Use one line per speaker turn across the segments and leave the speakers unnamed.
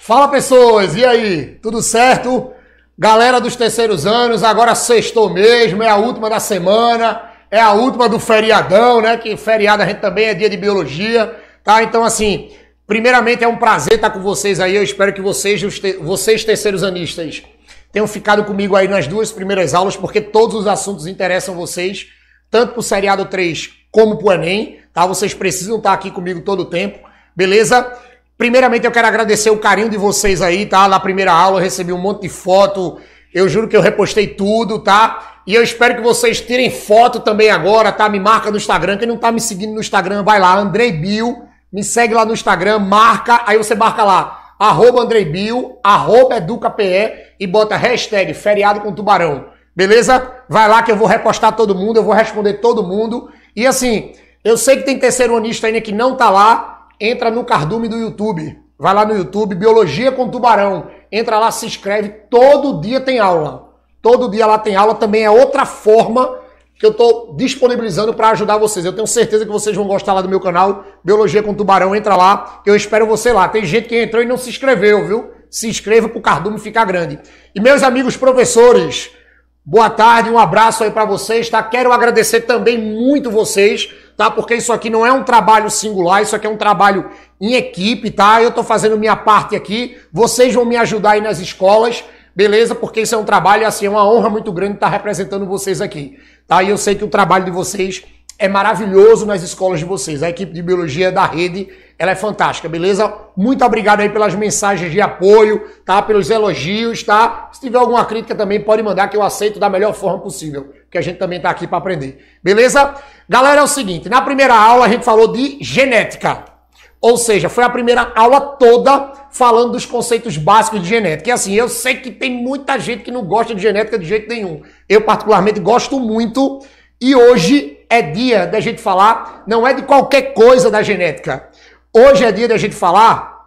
Fala, pessoas, e aí? Tudo certo? Galera dos terceiros anos, agora sextou mesmo, é a última da semana, é a última do feriadão, né? Que feriado a gente também é dia de biologia, tá? Então, assim, primeiramente é um prazer estar com vocês aí, eu espero que vocês terceiros anistas, tenham ficado comigo aí nas duas primeiras aulas, porque todos os assuntos interessam vocês, tanto pro seriado 3 como pro Enem, tá? Vocês precisam estar aqui comigo todo o tempo, beleza? Primeiramente eu quero agradecer o carinho de vocês aí, tá? Na primeira aula eu recebi um monte de foto, eu juro que eu repostei tudo, tá? E eu espero que vocês tirem foto também agora, tá? Me marca no Instagram, quem não tá me seguindo no Instagram, vai lá, Andrei Bill, me segue lá no Instagram, marca, aí você marca lá, @AndreiBill, @EducaPE e bota hashtag feriado com tubarão, beleza? Vai lá que eu vou repostar todo mundo, eu vou responder todo mundo. E assim, eu sei que tem terceiro anista ainda que não tá lá, entra no cardume do YouTube, vai lá no YouTube, Biologia com Tubarão, entra lá, se inscreve, todo dia tem aula, todo dia lá tem aula, também é outra forma que eu tô disponibilizando para ajudar vocês, eu tenho certeza que vocês vão gostar lá do meu canal, Biologia com Tubarão, entra lá, eu espero você lá, tem gente que entrou e não se inscreveu, viu? Se inscreva pro cardume ficar grande. E meus amigos professores, boa tarde, um abraço aí para vocês, tá? Quero agradecer também muito vocês, tá? Porque isso aqui não é um trabalho singular, isso aqui é um trabalho em equipe, tá? Eu tô fazendo minha parte aqui, vocês vão me ajudar aí nas escolas, beleza? Porque isso é um trabalho, assim, é uma honra muito grande estar representando vocês aqui, tá? E eu sei que o trabalho de vocês é maravilhoso nas escolas de vocês, a equipe de biologia da rede, ela é fantástica, beleza? Muito obrigado aí pelas mensagens de apoio, tá? Pelos elogios, tá? Se tiver alguma crítica também pode mandar que eu aceito da melhor forma possível, que a gente também tá aqui para aprender, beleza? Galera, é o seguinte, na primeira aula a gente falou de genética, ou seja, foi a primeira aula toda falando dos conceitos básicos de genética. E assim, eu sei que tem muita gente que não gosta de genética de jeito nenhum. Eu particularmente gosto muito e hoje é dia da gente falar, não é de qualquer coisa da genética. Hoje é dia da gente falar,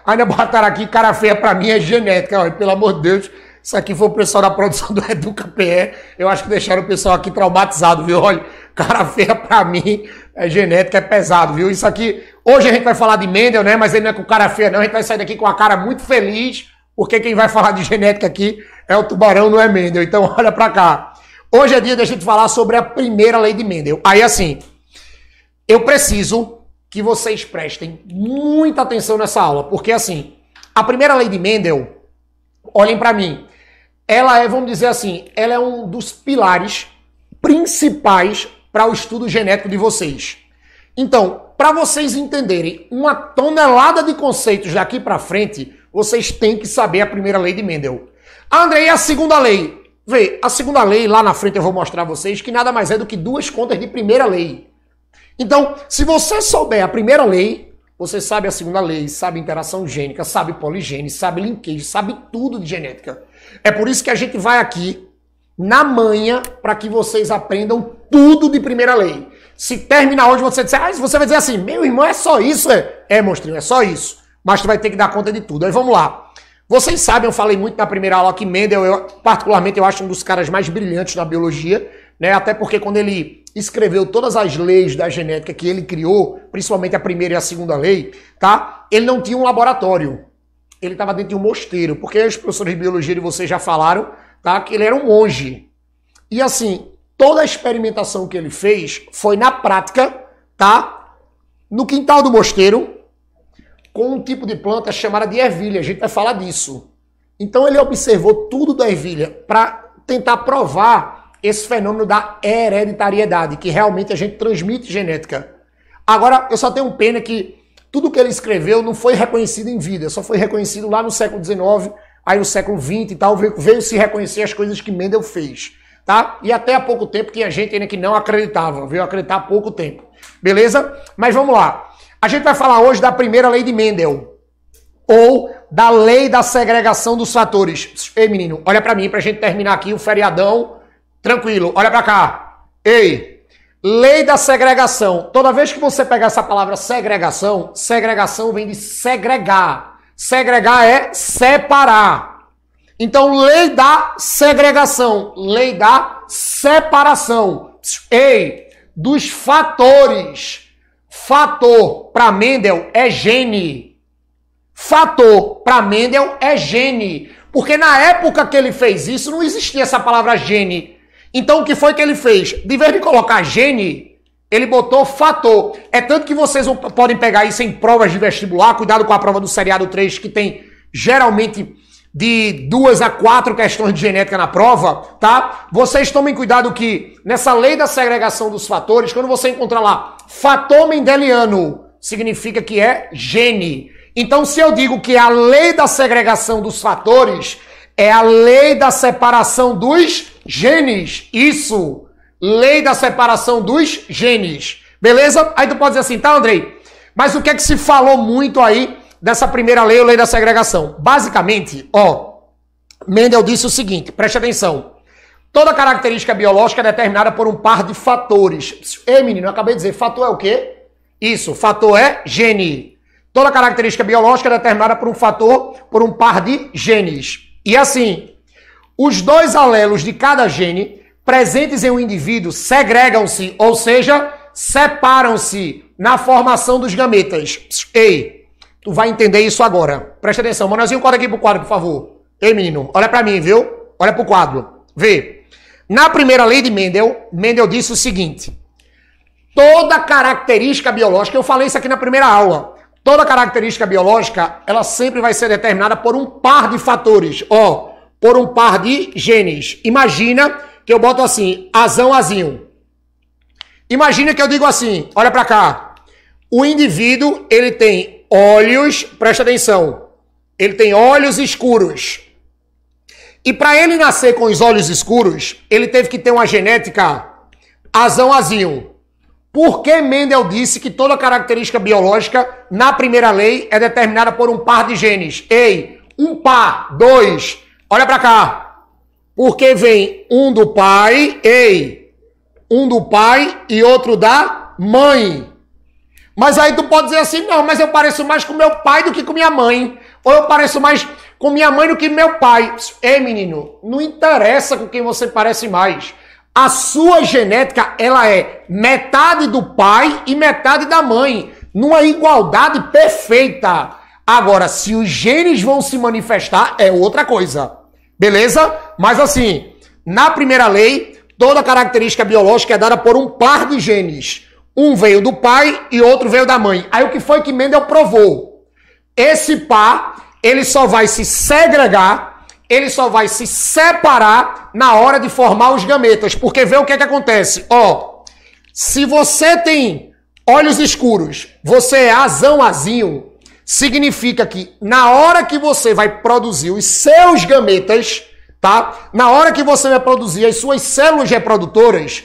ainda botaram aqui, cara feia pra mim é genética, ó, pelo amor de Deus, isso aqui foi o pessoal da produção do EducaPE, eu acho que deixaram o pessoal aqui traumatizado, viu? Olha, cara feia pra mim é genética, é pesado, viu? Isso aqui, hoje a gente vai falar de Mendel, né? Mas ele não é com cara feia não, a gente vai sair daqui com a cara muito feliz, porque quem vai falar de genética aqui é o Tubarão, não é Mendel, então olha pra cá. Hoje é dia da gente falar sobre a primeira lei de Mendel. Aí assim, eu preciso que vocês prestem muita atenção nessa aula, porque assim, a primeira lei de Mendel, olhem para mim, ela é, vamos dizer assim, ela é um dos pilares principais para o estudo genético de vocês. Então, para vocês entenderem uma tonelada de conceitos daqui para frente, vocês têm que saber a primeira lei de Mendel. André, e a segunda lei? Vê, a segunda lei, lá na frente eu vou mostrar a vocês, que nada mais é do que duas contas de primeira lei. Então, se você souber a primeira lei, você sabe a segunda lei, sabe interação gênica, sabe poligênese, sabe linkage, sabe tudo de genética. É por isso que a gente vai aqui na manha para que vocês aprendam tudo de primeira lei. Se terminar hoje você disser, você vai dizer assim, meu irmão, é só isso? É, monstrinho, é só isso. Mas tu vai ter que dar conta de tudo. Aí vamos lá. Vocês sabem, eu falei muito na primeira aula que Mendel, particularmente, eu acho um dos caras mais brilhantes na biologia, né? Até porque quando ele escreveu todas as leis da genética que ele criou, principalmente a primeira e a segunda lei, tá? Ele não tinha um laboratório. Ele estava dentro de um mosteiro, porque os professores de biologia de vocês já falaram, tá? Que ele era um monge. E assim, toda a experimentação que ele fez foi na prática, tá? No quintal do mosteiro, com um tipo de planta chamada de ervilha. A gente vai falar disso. Então ele observou tudo da ervilha para tentar provar esse fenômeno da hereditariedade, que realmente a gente transmite genética. Agora, eu só tenho pena que tudo que ele escreveu não foi reconhecido em vida, só foi reconhecido lá no século XIX, aí no século XX e tal, veio se reconhecer as coisas que Mendel fez, tá? E até há pouco tempo tinha gente ainda que não acreditava, veio acreditar há pouco tempo, beleza? Mas vamos lá. A gente vai falar hoje da primeira lei de Mendel, ou da lei da segregação dos fatores. Ei, menino, olha pra mim, pra gente terminar aqui o feriadão. Tranquilo, olha pra cá. Ei, lei da segregação. Toda vez que você pegar essa palavra segregação, segregação vem de segregar. Segregar é separar. Então, lei da segregação, lei da separação. Ei, dos fatores. Fator, para Mendel, é gene. Fator, para Mendel, é gene. Porque na época que ele fez isso, não existia essa palavra gene. Então, o que foi que ele fez? De vez de colocar gene, ele botou fator. É tanto que vocês podem pegar isso em provas de vestibular. Cuidado com a prova do seriado 3, que tem geralmente de 2 a 4 questões de genética na prova, tá? Vocês tomem cuidado que nessa lei da segregação dos fatores, quando você encontrar lá fator mendeliano, significa que é gene. Então, se eu digo que a lei da segregação dos fatores é a lei da separação dos genes, isso, lei da separação dos genes, beleza? Aí tu pode dizer assim, tá, Andrei, mas o que é que se falou muito aí dessa primeira lei, a lei da segregação? Basicamente, Mendel disse o seguinte, preste atenção, toda característica biológica é determinada por um par de fatores. Ei, menino, eu acabei de dizer, fator é o quê? Isso, fator é gene. Toda característica biológica é determinada por um fator, por um par de genes. E assim, os dois alelos de cada gene presentes em um indivíduo segregam-se, ou seja, separam-se na formação dos gametas. Ei, tu vai entender isso agora. Presta atenção, Manoelzinho, corta aqui pro quadro, por favor. Ei, menino, olha pra mim, viu? Olha pro quadro. Vê. Na primeira lei de Mendel, Mendel disse o seguinte, toda característica biológica, eu falei isso aqui na primeira aula, toda característica biológica, ela sempre vai ser determinada por um par de fatores, por um par de genes. Imagina que eu boto assim, azão, azinho. Imagina que eu digo assim, olha pra cá, o indivíduo, ele tem olhos, presta atenção, ele tem olhos escuros. E para ele nascer com os olhos escuros, ele teve que ter uma genética azão, azinho. Por que Mendel disse que toda característica biológica, na primeira lei, é determinada por um par de genes? Ei, um par, dois, olha pra cá. Porque vem um do pai, um do pai e outro da mãe. Mas aí tu pode dizer assim, não, mas eu pareço mais com meu pai do que com minha mãe. Ou eu pareço mais com minha mãe do que meu pai. Ei, menino, não interessa com quem você parece mais. A sua genética, ela é metade do pai e metade da mãe, numa igualdade perfeita. Agora, se os genes vão se manifestar, é outra coisa. Beleza? Mas assim, na primeira lei, toda característica biológica é dada por um par de genes. Um veio do pai e outro veio da mãe. Aí o que foi que Mendel provou? Esse par, ele só vai se segregar, ele só vai se separar na hora de formar os gametas. Porque vê o que é que acontece. Se você tem olhos escuros, você é azão, azinho, significa que na hora que você vai produzir os seus gametas, tá? Na hora que você vai produzir as suas células reprodutoras,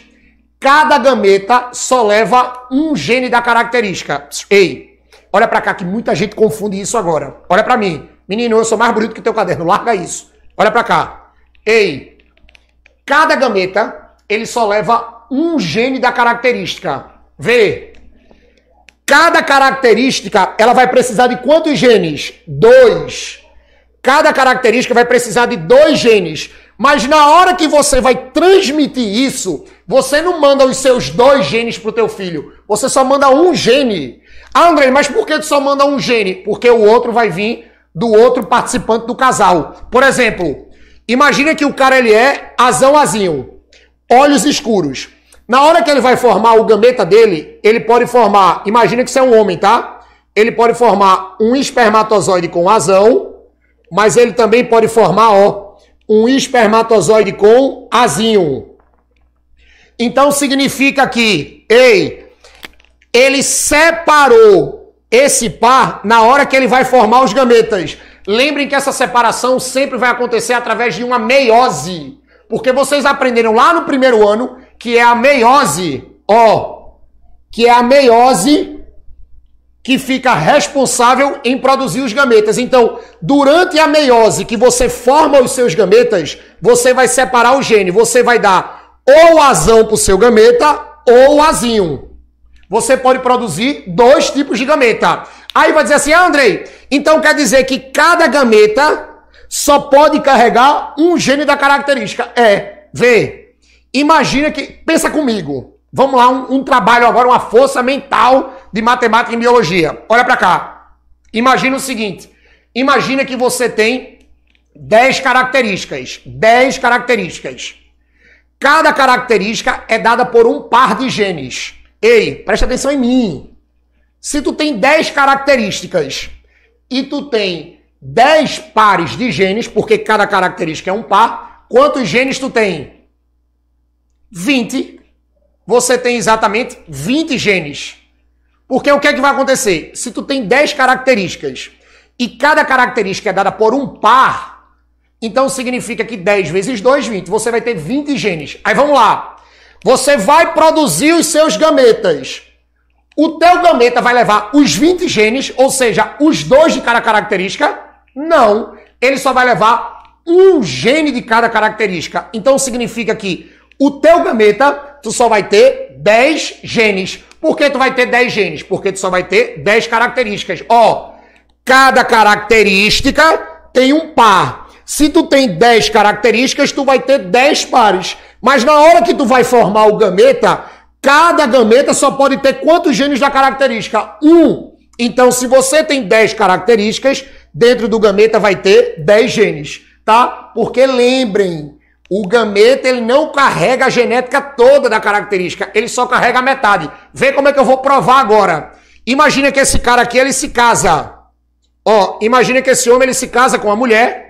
cada gameta só leva um gene da característica. Ei, olha pra cá que muita gente confunde isso agora. Olha pra mim. Menino, eu sou mais bonito que teu caderno. Larga isso. Olha pra cá. Ei, cada gameta, ele só leva um gene da característica. Vê. Cada característica, ela vai precisar de quantos genes? 2. Cada característica vai precisar de 2 genes. Mas na hora que você vai transmitir isso, você não manda os seus 2 genes pro teu filho. Você só manda um gene. Ah, André, mas por que tu só manda um gene? Porque o outro vai vir do outro participante do casal. Por exemplo, imagina que o cara ele é azão, azinho, olhos escuros. Na hora que ele vai formar o gameta dele, ele pode formar, imagina que isso é um homem, tá? Ele pode formar um espermatozoide com azão, mas ele também pode formar, um espermatozoide com azinho. Então significa que, ele separou esse par na hora que ele vai formar os gametas. Lembrem que essa separação sempre vai acontecer através de uma meiose. Porque vocês aprenderam lá no primeiro ano que é a meiose, que é a meiose que fica responsável em produzir os gametas. Então, durante a meiose que você forma os seus gametas, você vai separar o gene. Você vai dar ou azão para o seu gameta ou azinho. Você pode produzir 2 tipos de gameta. Aí vai dizer assim, Andrei, então quer dizer que cada gameta só pode carregar um gene da característica. Vê, imagina que, pensa comigo, vamos lá, um trabalho agora, uma força mental de matemática e biologia. Olha pra cá, imagina o seguinte, Imagina que você tem 10 características. 10 características. Cada característica é dada por um par de genes. Ei, presta atenção em mim. Se tu tem 10 características e tu tem 10 pares de genes, porque cada característica é um par, quantos genes tu tem? 20. Você tem exatamente 20 genes. Porque o que é que vai acontecer? Se tu tem 10 características e cada característica é dada por um par, então significa que 10 vezes 2, 20. Você vai ter 20 genes. Aí vamos lá. Você vai produzir os seus gametas. O teu gameta vai levar os 20 genes, ou seja, os 2 de cada característica? Não. Ele só vai levar um gene de cada característica. Então significa que o teu gameta, tu só vai ter 10 genes. Por que tu vai ter 10 genes? Porque tu só vai ter 10 características. Ó, cada característica tem um par. Se tu tem 10 características, tu vai ter 10 pares. Mas na hora que tu vai formar o gameta, cada gameta só pode ter quantos genes da característica? 1. Então, se você tem 10 características, dentro do gameta vai ter 10 genes, tá? Porque lembrem, o gameta ele não carrega a genética toda da característica, ele só carrega a metade. Vê como é que eu vou provar agora. Imagina que esse cara aqui, ele se casa. Ó, imagina que esse homem, ele se casa com a mulher.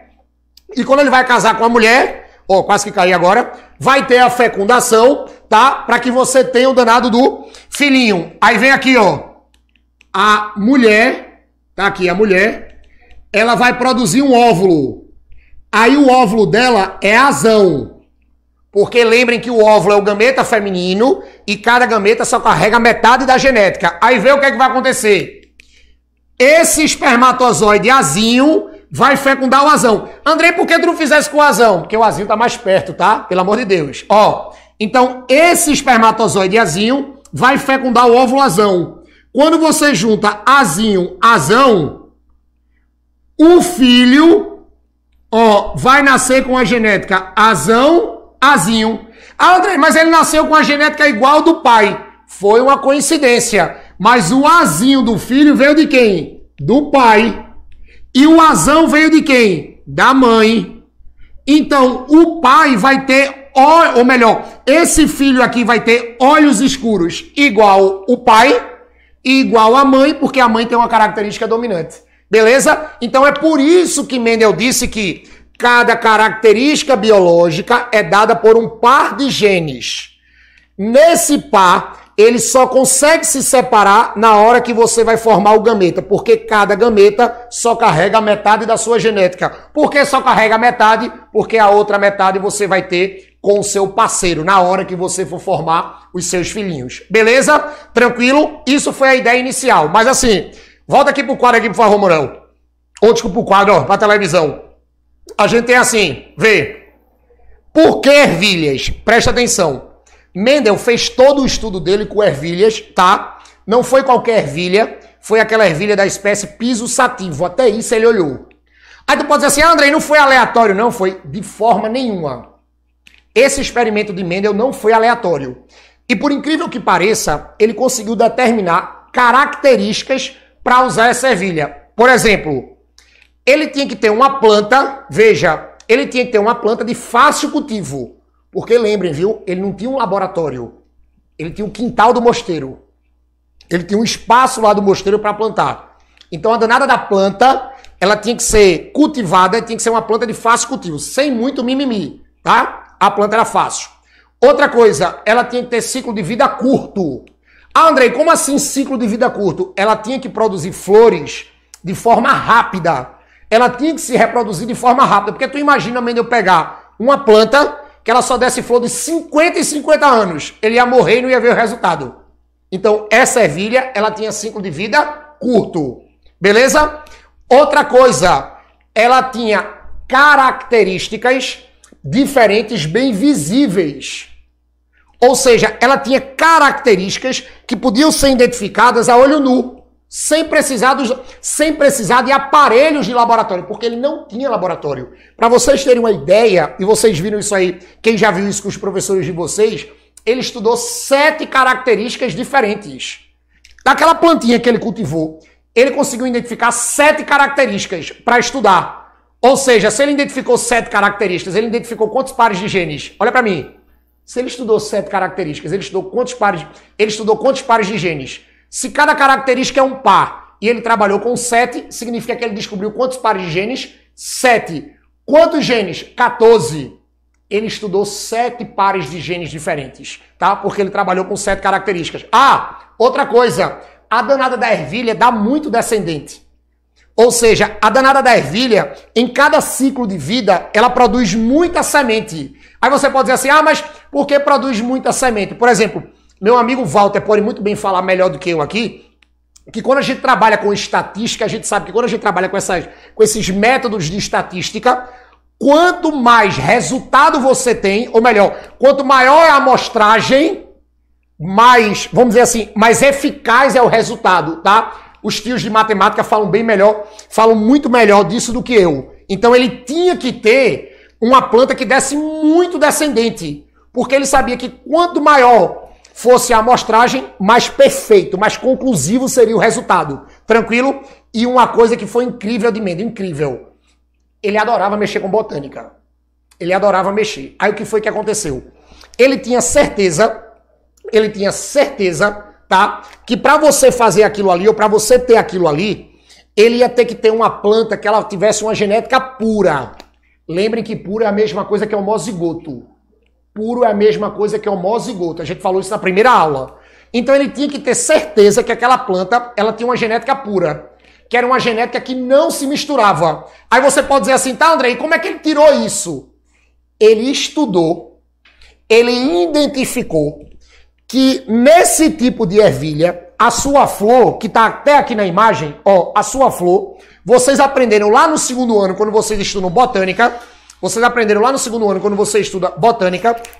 E quando ele vai casar com a mulher, ó, quase que caí agora, vai ter a fecundação, tá? Para que você tenha o danado do filhinho. Aí vem aqui, ó, a mulher, tá aqui a mulher, ela vai produzir um óvulo. Aí o óvulo dela é azão. Porque lembrem que o óvulo é o gameta feminino e cada gameta só carrega metade da genética. Aí vê o que é que vai acontecer. Esse espermatozoide azinho vai fecundar o azão. Andrei, por que tu não fizesse com o azão? Porque o azinho tá mais perto, tá? Pelo amor de Deus. Ó, então esse espermatozoide azinho vai fecundar o óvulo azão. Quando você junta azinho, azão, o filho, ó, vai nascer com a genética azão, azinho. Ah, Andrei, mas ele nasceu com a genética igual do pai. Foi uma coincidência. Mas o azinho do filho veio de quem? Do pai. E o azão veio de quem? Da mãe. Então, o pai vai ter, ou melhor, esse filho aqui vai ter olhos escuros igual o pai e igual a mãe, porque a mãe tem uma característica dominante. Beleza? Então é por isso que Mendel disse que cada característica biológica é dada por um par de genes. Nesse par, ele só consegue se separar na hora que você vai formar o gameta, porque cada gameta só carrega metade da sua genética. Por que só carrega metade? Porque a outra metade você vai ter com o seu parceiro, na hora que você for formar os seus filhinhos. Beleza? Tranquilo? Isso foi a ideia inicial. Mas assim, volta aqui pro quadro aqui, por favor, Mourão. Ou desculpa, pro quadro, ó, pra televisão. A gente tem assim, vê. Por que ervilhas? Presta atenção. Mendel fez todo o estudo dele com ervilhas, tá? Não foi qualquer ervilha, foi aquela ervilha da espécie piso sativo. Até isso ele olhou. Aí tu pode dizer assim, Andrei, não foi aleatório, não? Foi de forma nenhuma. Esse experimento de Mendel não foi aleatório. E por incrível que pareça, ele conseguiu determinar características para usar essa ervilha. Por exemplo, ele tinha que ter uma planta, veja, ele tinha que ter uma planta de fácil cultivo. Porque lembrem, viu? Ele não tinha um laboratório. Ele tinha um quintal do mosteiro. Ele tinha um espaço lá do mosteiro para plantar. Então a danada da planta, ela tinha que ser cultivada, tinha que ser uma planta de fácil cultivo, sem muito mimimi, tá? A planta era fácil. Outra coisa, ela tinha que ter ciclo de vida curto. Ah, Andrei, como assim ciclo de vida curto? Ela tinha que produzir flores de forma rápida. Ela tinha que se reproduzir de forma rápida. Porque tu imagina, Mendel, pegar uma planta que ela só desse flor de 50 e 50 anos. Ele ia morrer e não ia ver o resultado. Então, essa ervilha, ela tinha ciclo de vida curto. Beleza? Outra coisa, ela tinha características diferentes, bem visíveis. Ou seja, ela tinha características que podiam ser identificadas a olho nu, sem precisar de aparelhos de laboratório, porque ele não tinha laboratório. Para vocês terem uma ideia, e vocês viram isso aí, quem já viu isso com os professores de vocês, ele estudou 7 características diferentes. Daquela plantinha que ele cultivou, ele conseguiu identificar 7 características para estudar. Ou seja, se ele identificou 7 características, ele identificou quantos pares de genes? Olha para mim. Se ele estudou 7 características, ele estudou quantos pares de genes? Se cada característica é um par e ele trabalhou com 7, significa que ele descobriu quantos pares de genes? 7. Quantos genes? 14. Ele estudou 7 pares de genes diferentes, tá? Porque ele trabalhou com 7 características. Ah, outra coisa. A danada da ervilha dá muito descendente. Ou seja, a danada da ervilha, em cada ciclo de vida, ela produz muita semente. Aí você pode dizer assim, ah, mas por que produz muita semente? Por exemplo, meu amigo Walter pode muito bem falar melhor do que eu aqui, que quando a gente trabalha com estatística, a gente sabe que quando a gente trabalha com esses métodos de estatística, quanto mais resultado você tem, ou melhor, quanto maior é a amostragem, mais, vamos dizer assim, mais eficaz é o resultado, tá? Os tios de matemática falam bem melhor, falam muito melhor disso do que eu. Então ele tinha que ter uma planta que desse muito descendente, porque ele sabia que quanto maior fosse a amostragem, mais perfeito, mais conclusivo seria o resultado. Tranquilo? E uma coisa que foi incrível de Mendel, incrível. Ele adorava mexer com botânica. Ele adorava mexer. Aí o que foi que aconteceu? Ele tinha certeza, tá? Que para você fazer aquilo ali, ou para você ter aquilo ali, ele ia ter que ter uma planta que ela tivesse uma genética pura. Lembrem que puro é a mesma coisa que homozigoto. Puro é a mesma coisa que homozigoto. A gente falou isso na primeira aula. Então ele tinha que ter certeza que aquela planta, ela tinha uma genética pura. Que era uma genética que não se misturava. Aí você pode dizer assim, tá, André, e como é que ele tirou isso? Ele estudou, ele identificou que nesse tipo de ervilha, a sua flor, que está até aqui na imagem, ó, a sua flor, vocês aprenderam lá no segundo ano, quando vocês estudam botânica,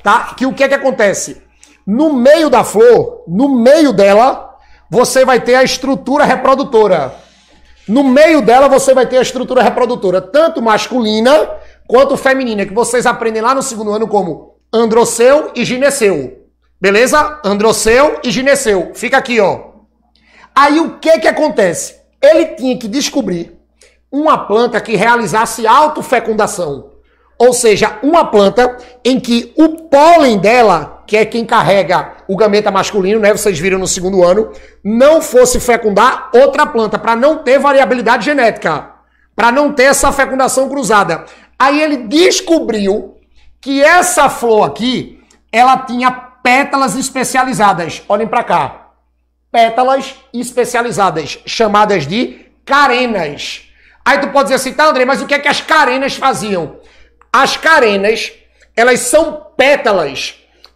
tá? Que o que é que acontece? No meio da flor, no meio dela, você vai ter a estrutura reprodutora. No meio dela, você vai ter a estrutura reprodutora, tanto masculina quanto feminina, que vocês aprendem lá no segundo ano como androceu e gineceu. Beleza? Androceu e gineceu. Fica aqui, ó. Aí o que que acontece? Ele tinha que descobrir uma planta que realizasse autofecundação. Ou seja, uma planta em que o pólen dela, que é quem carrega o gameta masculino, né? Vocês viram no segundo ano, não fosse fecundar outra planta, para não ter variabilidade genética, para não ter essa fecundação cruzada. Aí ele descobriu que essa flor aqui, ela tinha pétalas especializadas. Olhem para cá. Pétalas especializadas, chamadas de carenas. Aí tu pode dizer assim, tá, André, mas o que é que as carenas faziam? As carenas, elas são pétalas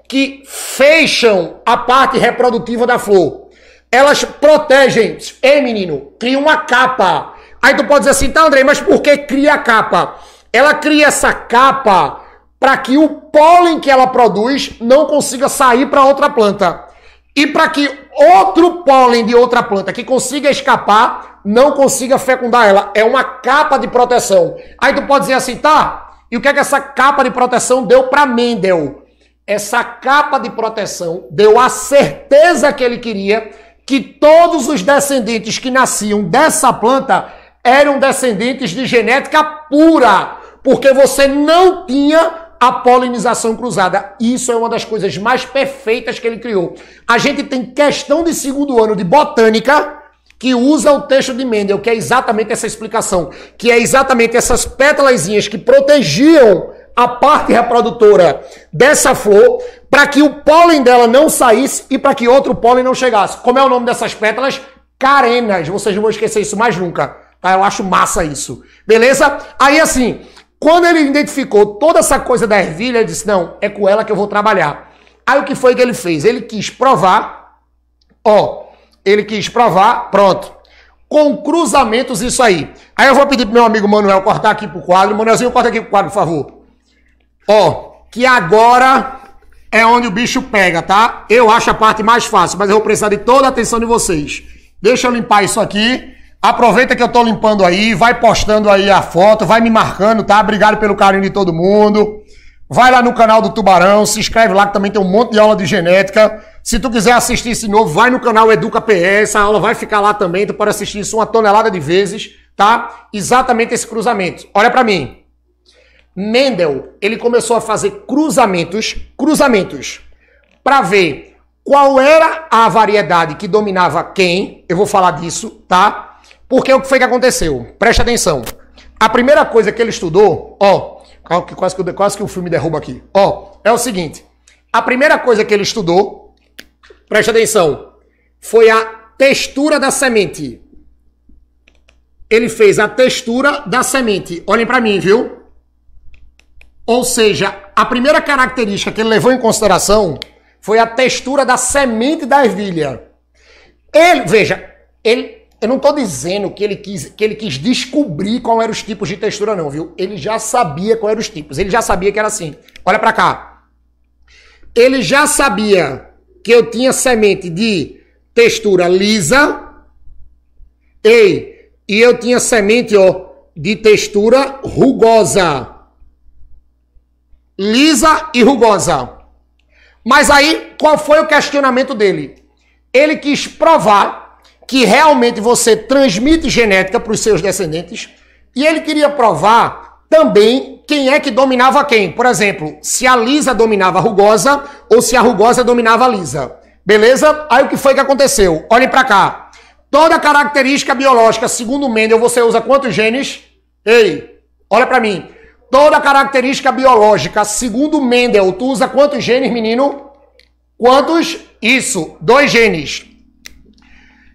que fecham a parte reprodutiva da flor. Elas protegem. Ei, menino, cria uma capa. Aí tu pode dizer assim, tá, André, mas por que cria a capa? Ela cria essa capa para que o pólen que ela produz não consiga sair para outra planta. E para que outro pólen de outra planta que consiga escapar, não consiga fecundar ela. É uma capa de proteção. Aí tu pode dizer assim, tá? E o que é que essa capa de proteção deu para Mendel? Essa capa de proteção deu a certeza que ele queria que todos os descendentes que nasciam dessa planta eram descendentes de genética pura, porque você não tinha a polinização cruzada. Isso é uma das coisas mais perfeitas que ele criou. A gente tem questão de segundo ano de botânica que usa o texto de Mendel, que é exatamente essa explicação, que é exatamente essas pétalazinhas que protegiam a parte reprodutora dessa flor para que o pólen dela não saísse e para que outro pólen não chegasse. Como é o nome dessas pétalas? Carenas. Vocês não vão esquecer isso mais nunca. Tá? Eu acho massa isso. Beleza? Aí assim, quando ele identificou toda essa coisa da ervilha, ele disse, não, é com ela que eu vou trabalhar. Aí o que foi que ele fez? Ele quis provar, pronto, com cruzamentos isso aí. Aí eu vou pedir pro meu amigo Manuel cortar aqui pro quadro. Manuelzinho, corta aqui pro quadro, por favor. Que agora é onde o bicho pega, tá? Eu acho a parte mais fácil, mas eu vou precisar de toda a atenção de vocês. Deixa eu limpar isso aqui. Aproveita que eu tô limpando aí, vai postando aí a foto, vai me marcando, tá? Obrigado pelo carinho de todo mundo. Vai lá no canal do Tubarão, se inscreve lá que também tem um monte de aula de genética. Se tu quiser assistir esse novo, vai no canal Educa PE, essa aula vai ficar lá também, tu pode assistir isso uma tonelada de vezes, tá? Exatamente esse cruzamento. Olha pra mim. Mendel, ele começou a fazer cruzamentos, para ver qual era a variedade que dominava quem. Eu vou falar disso, tá? Porque o que foi que aconteceu? Preste atenção. A primeira coisa que ele estudou, ó, quase que o filme derruba aqui. Ó, é o seguinte. A primeira coisa que ele estudou, preste atenção, foi a textura da semente. Ele fez a textura da semente. Olhem para mim, viu? Ou seja, a primeira característica que ele levou em consideração foi a textura da semente da ervilha. Eu não estou dizendo que ele quis descobrir qual eram os tipos de textura, não, viu? Ele já sabia qual eram os tipos. Ele já sabia que era assim. Olha para cá. Ele já sabia que eu tinha semente de textura lisa. E eu tinha semente, ó, de textura rugosa. Lisa e rugosa. Mas aí, qual foi o questionamento dele? Ele quis provar que realmente você transmite genética para os seus descendentes, e ele queria provar também quem é que dominava quem. Por exemplo, se a lisa dominava a rugosa ou se a rugosa dominava a lisa. Beleza? Aí o que foi que aconteceu? Olhem para cá. Toda característica biológica, segundo Mendel, você usa quantos genes? Ei, olha para mim. Toda característica biológica, segundo Mendel, tu usa quantos genes, menino? Quantos? Isso, 2 genes.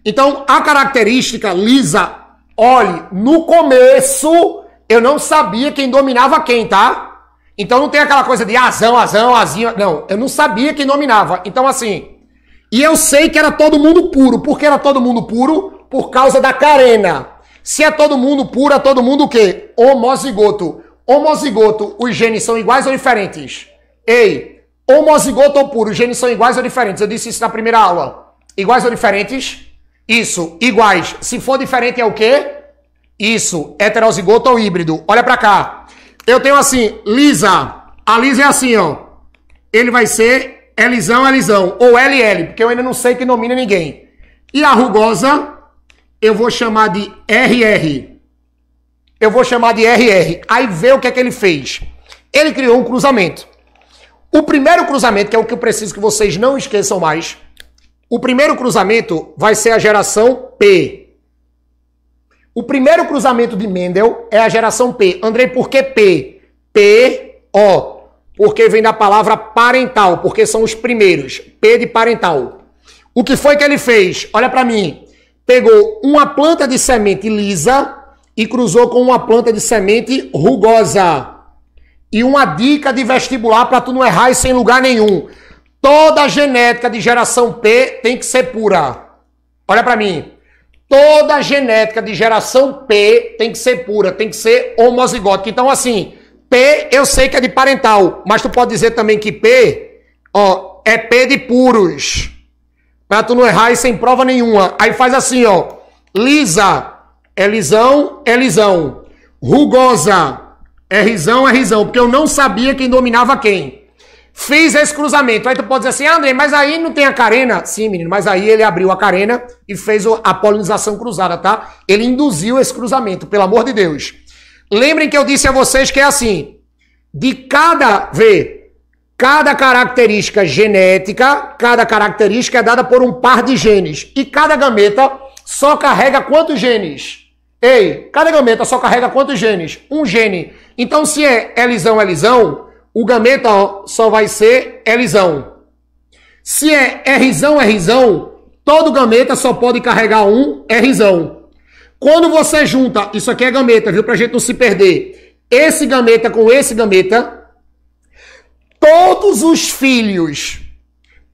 Então, a característica lisa, olhe, no começo, eu não sabia quem dominava quem, tá? Então, não tem aquela coisa de azão, azinho. Não, eu não sabia quem dominava. Então, assim, e eu sei que era todo mundo puro. Por que era todo mundo puro? Por causa da carena. Se é todo mundo puro, é todo mundo o quê? Homozigoto. Homozigoto, os genes são iguais ou diferentes? Ei, homozigoto ou puro, os genes são iguais ou diferentes? Eu disse isso na primeira aula. Iguais ou diferentes? Isso, iguais. Se for diferente é o quê? Isso, heterozigoto ou híbrido. Olha pra cá. Eu tenho assim, lisa. A lisa é assim, ó. Ele vai ser Lzão, ou LL, porque eu ainda não sei que domina ninguém. E a rugosa, eu vou chamar de RR. Eu vou chamar de RR. Aí vê o que é que ele fez. Ele criou um cruzamento. O primeiro cruzamento, que é o que eu preciso que vocês não esqueçam mais. O primeiro cruzamento vai ser a geração P. O primeiro cruzamento de Mendel é a geração P. Andrei, por que P? P, ó. Porque vem da palavra parental, porque são os primeiros. P de parental. O que foi que ele fez? Olha pra mim. Pegou uma planta de semente lisa e cruzou com uma planta de semente rugosa. E uma dica de vestibular para tu não errar isso em lugar nenhum. Toda a genética de geração P tem que ser pura. Olha para mim. Toda a genética de geração P tem que ser pura, tem que ser homozigótica. Então, assim, P eu sei que é de parental, mas tu pode dizer também que P, ó, é P de puros. Para tu não errar isso em prova nenhuma. Aí faz assim, ó. Lisa. Lzão. Rugosa, Rzão, porque eu não sabia quem dominava quem. Fiz esse cruzamento. Aí tu pode dizer assim, André, mas aí não tem a carena? Sim, menino, mas aí ele abriu a carena e fez a polinização cruzada, tá? Ele induziu esse cruzamento, pelo amor de Deus. Lembrem que eu disse a vocês que é assim, cada característica genética, cada característica é dada por um par de genes. E cada gameta só carrega quantos genes? Ei, cada gameta só carrega quantos genes? Um gene. Então, se é Lzão, o gameta ó, só vai ser Lzão. Se é Rzão, todo gameta só pode carregar um Rzão. Quando você junta, isso aqui é gameta, viu? Pra gente não se perder. Esse gameta com esse gameta, todos os filhos,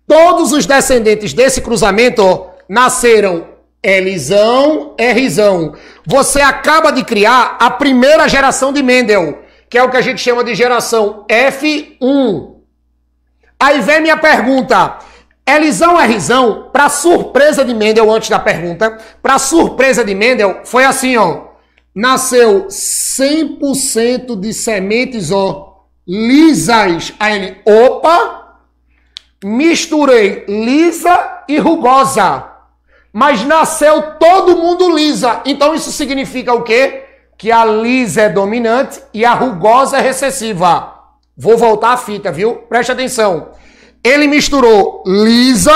todos os descendentes desse cruzamento, ó, nasceram Lzão, Rzão. Você acaba de criar a primeira geração de Mendel, que é o que a gente chama de geração F1. Aí vem minha pergunta. Lzão, Rzão, para surpresa de Mendel, antes da pergunta, para surpresa de Mendel, foi assim, ó. Nasceu 100% de sementes, ó, lisas. Aí ele, opa, misturei lisa e rugosa, mas nasceu todo mundo lisa. Então isso significa o quê? Que a lisa é dominante e a rugosa é recessiva. Vou voltar a fita, viu? Preste atenção. Ele misturou lisa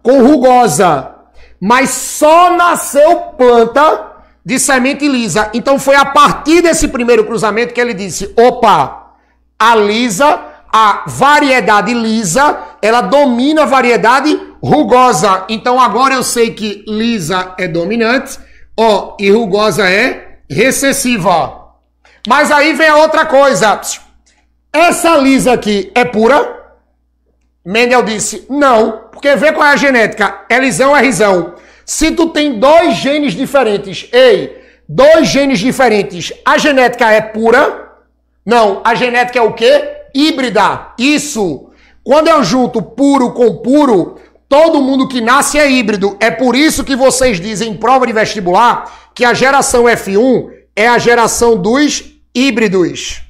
com rugosa, mas só nasceu planta de semente lisa. Então foi a partir desse primeiro cruzamento que ele disse, opa, a lisa, a variedade lisa, ela domina a variedade rugosa. Então agora eu sei que lisa é dominante, ó, e rugosa é recessiva. Mas aí vem a outra coisa. Essa lisa aqui é pura? Mendel disse, não, porque vê qual é a genética, é lisão, é risão. Se tu tem dois genes diferentes, dois genes diferentes, a genética é pura? Não, a genética é o quê? Híbrida. Isso. Quando eu junto puro com puro, todo mundo que nasce é híbrido. É por isso que vocês dizem em prova de vestibular que a geração F1 é a geração dos híbridos.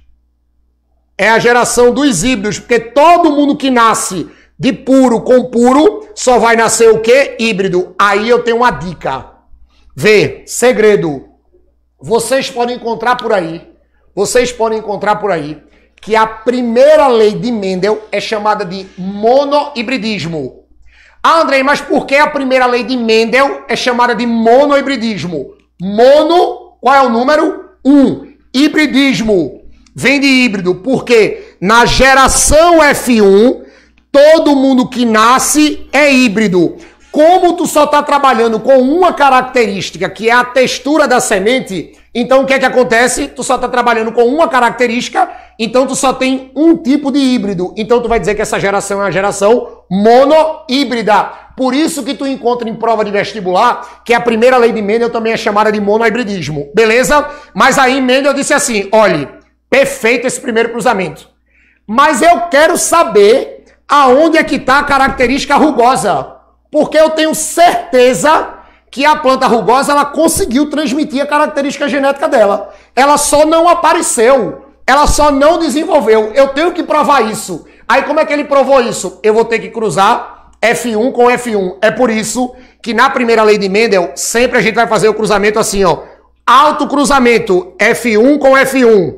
É a geração dos híbridos, porque todo mundo que nasce de puro com puro só vai nascer o quê? Híbrido. Aí eu tenho uma dica. Vê, segredo. Vocês podem encontrar por aí, que a primeira lei de Mendel é chamada de monohibridismo. Ah, Andrei, mas por que a primeira lei de Mendel é chamada de monohibridismo? Mono, qual é o número? 1. Hibridismo. Vem de híbrido, porque na geração F1, todo mundo que nasce é híbrido. Como tu só está trabalhando com uma característica, que é a textura da semente, então o que é que acontece? Tu só está trabalhando com uma característica, então tu só tem um tipo de híbrido. Então tu vai dizer que essa geração é uma geração monohíbrida. Por isso que tu encontra em prova de vestibular que a primeira lei de Mendel também é chamada de monohibridismo. Beleza? Mas aí Mendel disse assim, olhe, perfeito esse primeiro cruzamento. Mas eu quero saber aonde é que está a característica rugosa. Porque eu tenho certeza que a planta rugosa ela conseguiu transmitir a característica genética dela. Ela só não apareceu. Ela só não desenvolveu. Eu tenho que provar isso. Aí como é que ele provou isso? Eu vou ter que cruzar F1 com F1. É por isso que na primeira lei de Mendel sempre a gente vai fazer o cruzamento assim, ó. Alto cruzamento F1 com F1.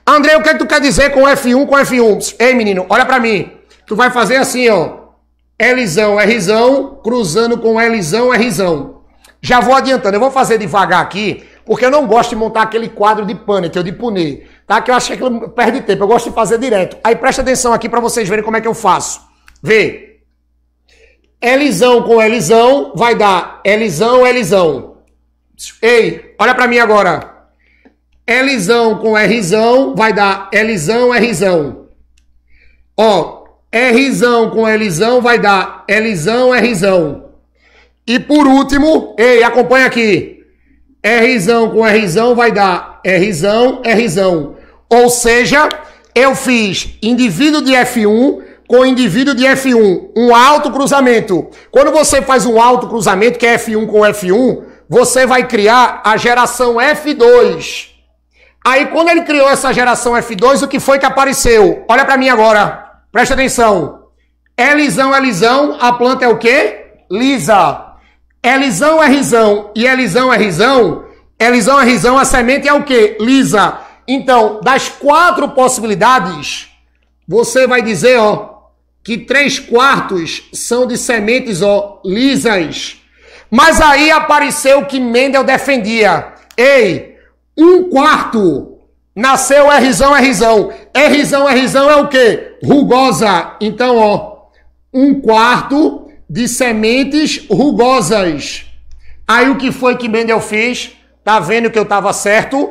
André, o que tu quer dizer com F1 com F1? Ei, menino, olha pra mim. Tu vai fazer assim, ó. Lzão, Rzão, cruzando com Lzão, Rzão. Já vou adiantando. Eu vou fazer devagar aqui, porque eu não gosto de montar aquele quadro de Panetti ou de Punet, tá? Que eu acho que aquilo perde tempo. Eu gosto de fazer direto. Aí presta atenção aqui pra vocês verem como é que eu faço. Vê. Lzão com Lzão vai dar Lzão, Lzão. Ei, olha pra mim agora. Lzão com Rzão vai dar Lzão, Rzão. Ó, Rzão com Lzão vai dar Lzão, Rzão. E por último, ei, acompanha aqui. Rzão com Rzão vai dar Rzão, Rzão. Ou seja, eu fiz indivíduo de F1 com indivíduo de F1, um alto cruzamento. Quando você faz um alto cruzamento, que é F1 com F1, você vai criar a geração F2. Aí, quando ele criou essa geração F2, o que foi que apareceu? Olha pra mim agora. Presta atenção. Lzão, Lzão, a planta é o quê? Lisa. Lzão, Rzão e Lzão, Rzão. Lzão, Rzão, a semente é o quê? Lisa. Então, das 4 possibilidades, você vai dizer, ó, que 3/4 são de sementes, ó, lisas. Mas aí apareceu o que Mendel defendia. Ei, 1/4 nasceu Rzão, Rzão. Rzão, Rzão é o quê? Rugosa. Então, ó, 1/4 de sementes rugosas. Aí o que foi que Mendel fez? Tá vendo que eu tava certo?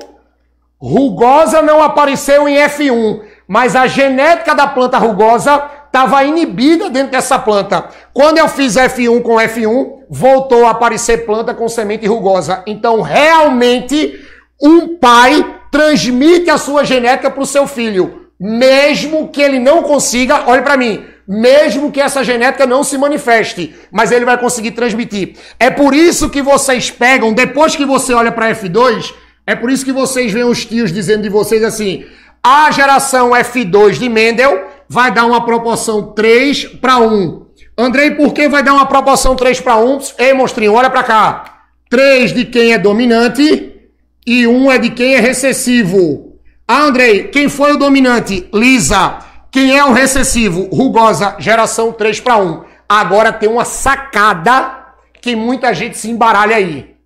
Rugosa não apareceu em F1, mas a genética da planta rugosa estava inibida dentro dessa planta. Quando eu fiz F1 com F1, voltou a aparecer planta com semente rugosa. Então, realmente, um pai transmite a sua genética para o seu filho, mesmo que ele não consiga, olhe para mim, mesmo que essa genética não se manifeste, mas ele vai conseguir transmitir. É por isso que vocês pegam, depois que você olha para F2, é por isso que vocês veem os tios dizendo de vocês assim, a geração F2 de Mendel vai dar uma proporção 3:1. Andrei, por que vai dar uma proporção 3:1? Ei, monstrinho, olha pra cá. 3 de quem é dominante e 1 é de quem é recessivo. Ah, Andrei, quem foi o dominante? Lisa. Quem é o recessivo? Rugosa. Geração 3:1. Agora tem uma sacada que muita gente se embaralha aí.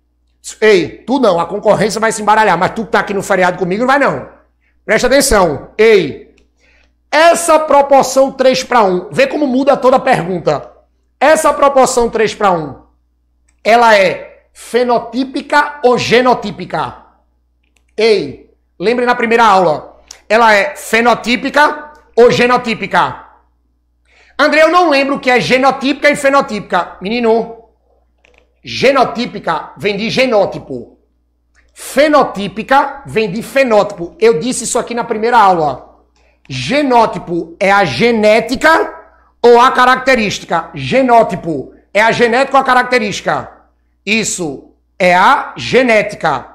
Ei, tu não, a concorrência vai se embaralhar, mas tu que tá aqui no feriado comigo não vai não. Presta atenção. Ei, essa proporção 3:1, vê como muda toda a pergunta. Essa proporção 3:1, ela é fenotípica ou genotípica? Ei, lembre na primeira aula, ela é fenotípica ou genotípica? André, eu não lembro o que é genotípica e fenotípica. Menino, genotípica vem de genótipo. Fenotípica vem de fenótipo. Eu disse isso aqui na primeira aula. Genótipo é a genética ou a característica? Genótipo é a genética ou a característica? Isso é a genética.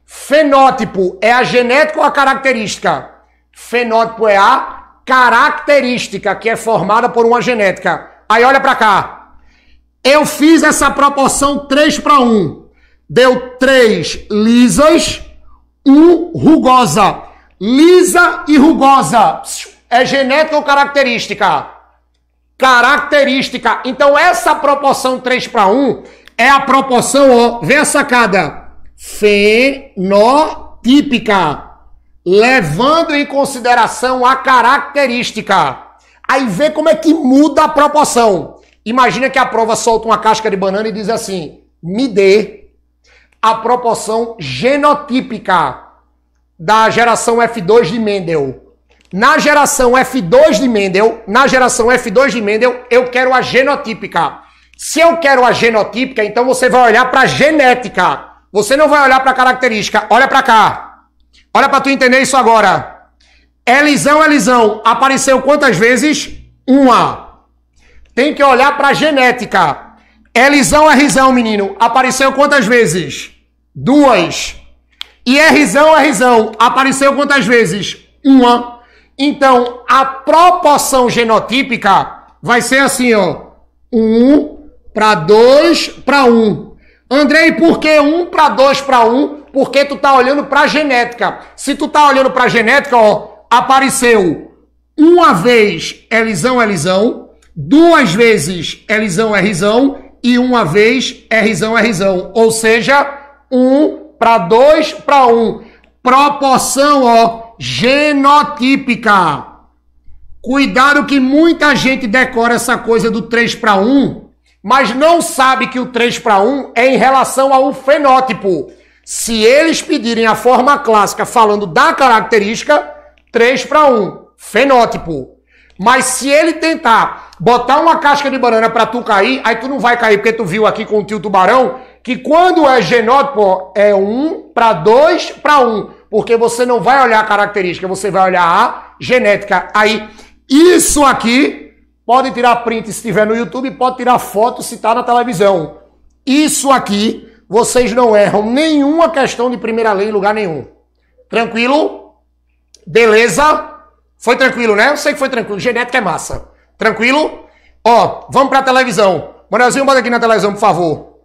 Fenótipo é a genética ou a característica? Fenótipo é a característica que é formada por uma genética. Aí olha pra cá. Eu fiz essa proporção 3:1. Deu 3 lisas, 1 rugosa. Lisa e rugosa é genética ou característica? Característica. Então essa proporção 3:1 é a proporção, ó, vê a sacada, fenotípica, levando em consideração a característica. Aí vê como é que muda a proporção. Imagina que a prova solta uma casca de banana e diz assim, me dê a proporção genotípica da geração F2 de Mendel. Na geração F2 de Mendel, eu quero a genotípica. Se eu quero a genotípica, então você vai olhar para a genética. Você não vai olhar para a característica. Olha para cá. Olha para tu entender isso agora. Elisão, apareceu quantas vezes? 1. Tem que olhar para a genética. Elisão, menino, apareceu quantas vezes? 2. E Rzão, apareceu quantas vezes? 1. Então, a proporção genotípica vai ser assim, ó. 1:2:1. Andrei, por que 1:2:1? Porque tu tá olhando para a genética. Se tu tá olhando para a genética, ó, apareceu 1 vez Elisão, 2 vezes Rzão e 1 vez Rzão. Ou seja, 1:2:1. Proporção, ó, genotípica. Cuidado que muita gente decora essa coisa do 3:1, mas não sabe que o 3:1 é em relação ao fenótipo. Se eles pedirem a forma clássica falando da característica, 3:1, fenótipo. Mas se ele tentar botar uma casca de banana para tu cair, aí tu não vai cair, porque tu viu aqui com o tio Tubarão, que quando é genótipo é 1:2:1, porque você não vai olhar a característica, você vai olhar a genética. Aí, isso aqui, pode tirar print se estiver no YouTube, pode tirar foto se está na televisão. Isso aqui, vocês não erram nenhuma questão de primeira lei em lugar nenhum. Tranquilo? Beleza? Foi tranquilo, né? Eu sei que foi tranquilo. Genética é massa. Tranquilo? Ó, vamos para a televisão. Manelzinho, bota aqui na televisão, por favor.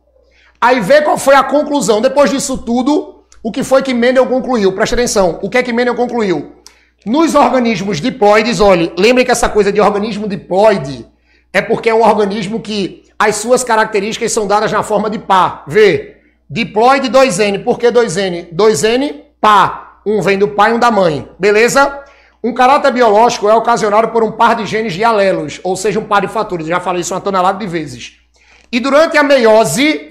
Aí vê qual foi a conclusão. Depois disso tudo, o que foi que Mendel concluiu? Presta atenção. O que é que Mendel concluiu? Nos organismos diploides, olha, lembrem que essa coisa de organismo diploide é porque é um organismo que as suas características são dadas na forma de par. Vê? Diploide 2N. Por que 2N? 2N, par. Um vem do pai e um da mãe. Beleza? Um caráter biológico é ocasionado por um par de genes de alelos, ou seja, um par de fatores. Já falei isso uma tonelada de vezes. E durante a meiose,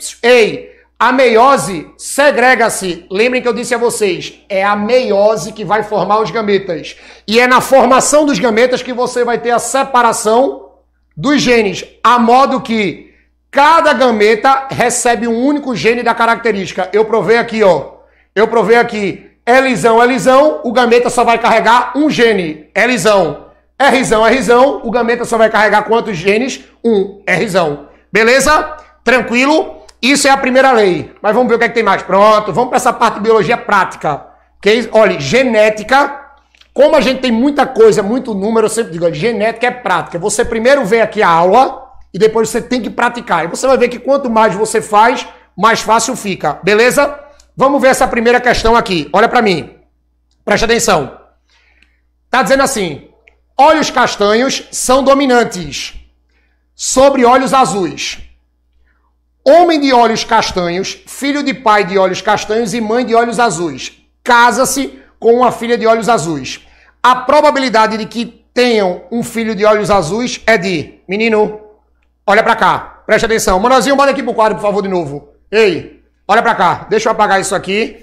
a meiose segrega-se. Lembrem que eu disse a vocês, é a meiose que vai formar os gametas. E é na formação dos gametas que você vai ter a separação dos genes, a modo que cada gameta recebe um único gene da característica. Eu provei aqui, ó. Elisão, o gameta só vai carregar um gene. Rzão, o gameta só vai carregar quantos genes? Rzão. Beleza? Tranquilo? Isso é a primeira lei. Mas vamos ver o que é que tem mais. Pronto, vamos para essa parte de biologia prática. Okay? Olha, genética Como a gente tem muita coisa, muito número, eu sempre digo, genética é prática. Você primeiro vê aqui a aula e depois você tem que praticar. E você vai ver que quanto mais você faz, mais fácil fica. Beleza? Vamos ver essa primeira questão aqui. Olha para mim. Preste atenção. Tá dizendo assim, olhos castanhos são dominantes sobre olhos azuis. Homem de olhos castanhos, filho de pai de olhos castanhos e mãe de olhos azuis. Casa-se com uma filha de olhos azuis. A probabilidade de que tenham um filho de olhos azuis é de... Menino, olha pra cá. Preste atenção. Manozinho, bota aqui pro quadro, por favor, de novo. Ei, olha pra cá. Deixa eu apagar isso aqui.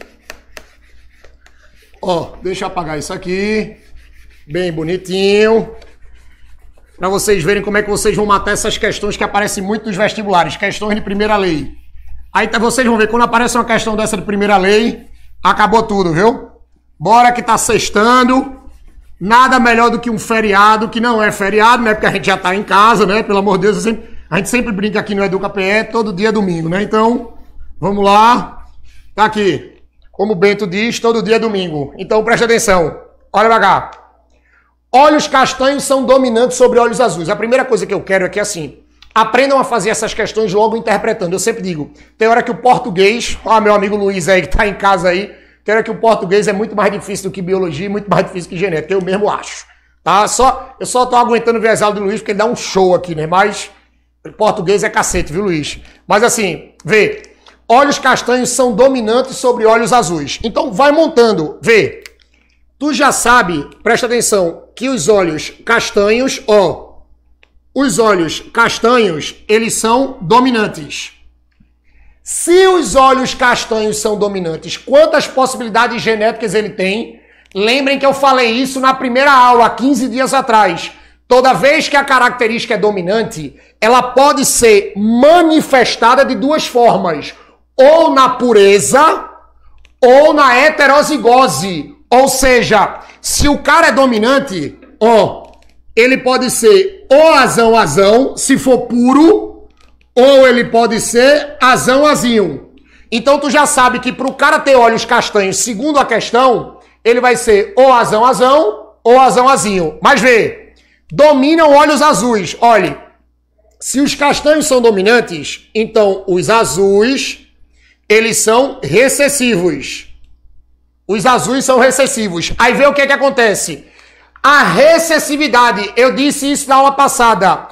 Ó, deixa eu apagar isso aqui. Bem bonitinho. Pra vocês verem como é que vocês vão matar essas questões que aparecem muito nos vestibulares. Questões de primeira lei. Aí vocês vão ver, quando aparece uma questão dessa de primeira lei, acabou tudo, viu? Bora que tá sextando. Nada melhor do que um feriado, que não é feriado, né? Porque a gente já tá em casa, né? Pelo amor de Deus, a gente sempre brinca aqui no Educa PE, todo dia é domingo, né? Então, vamos lá. Tá aqui. Como o Bento diz, todo dia é domingo. Então, preste atenção. Olha pra cá. Olhos castanhos são dominantes sobre olhos azuis. A primeira coisa que eu quero é que, assim, aprendam a fazer essas questões logo interpretando. Eu sempre digo, tem hora que o português... Ó, meu amigo Luiz aí, que tá em casa aí. Tem hora que o português é muito mais difícil do que biologia e muito mais difícil que genética. Eu mesmo acho. Tá? Eu só tô aguentando ver as aulas do Luiz porque ele dá um show aqui, né? Mas português é cacete, viu, Luiz? Mas assim, vê. Olhos castanhos são dominantes sobre olhos azuis. Então, vai montando. Vê. Tu já sabe, presta atenção, que os olhos castanhos, ó, os olhos castanhos, eles são dominantes. Se os olhos castanhos são dominantes, quantas possibilidades genéticas ele tem? Lembrem que eu falei isso na primeira aula, 15 dias atrás. Toda vez que a característica é dominante, ela pode ser manifestada de duas formas. Ou na pureza, ou na heterozigose. Ou seja, se o cara é dominante, ó, ele pode ser ou azão, se for puro, ou ele pode ser azinho. Então tu já sabe que para o cara ter olhos castanhos, segundo a questão, ele vai ser ou azão, ou azinho. Mas vê, dominam olhos azuis. Olhe, se os castanhos são dominantes, então os azuis, eles são recessivos. Os azuis são recessivos. Aí vê o que acontece. A recessividade, eu disse isso na aula passada.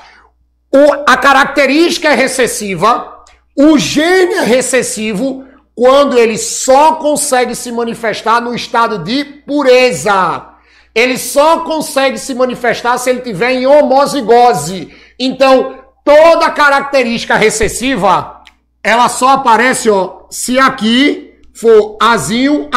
A característica é recessiva, o gene é recessivo quando ele só consegue se manifestar no estado de pureza. Ele só consegue se manifestar se ele estiver em homozigose. Então, toda característica recessiva, ela só aparece, ó, se aqui for azinho.